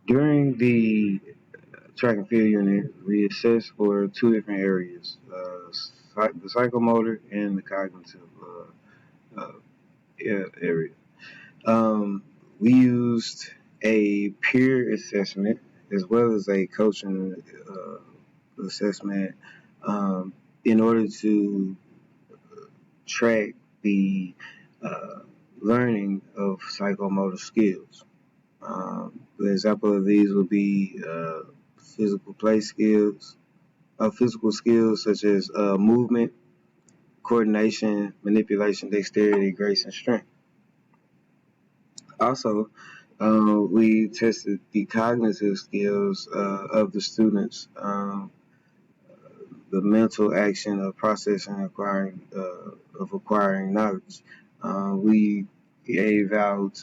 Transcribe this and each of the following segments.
During the track and field unit, we assess for two different areas: the psychomotor and the cognitive uh, area. We used a peer assessment as well as a coaching assessment in order to track the uh, learning of psychomotor skills. The example of these would be physical play skills, physical skills such as movement, coordination, manipulation, dexterity, grace, and strength. Also, we tested the cognitive skills of the students, the mental action of processing, acquiring knowledge. We gave out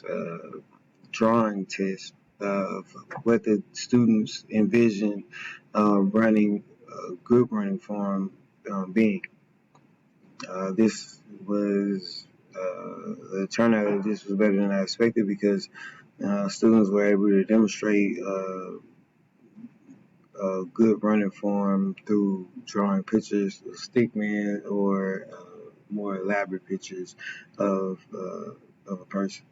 drawing tests of what the students envision running group running form being. This was the turnout of this was better than I expected because students were able to demonstrate a good running form through drawing pictures of stickman or more elaborate pictures of a person.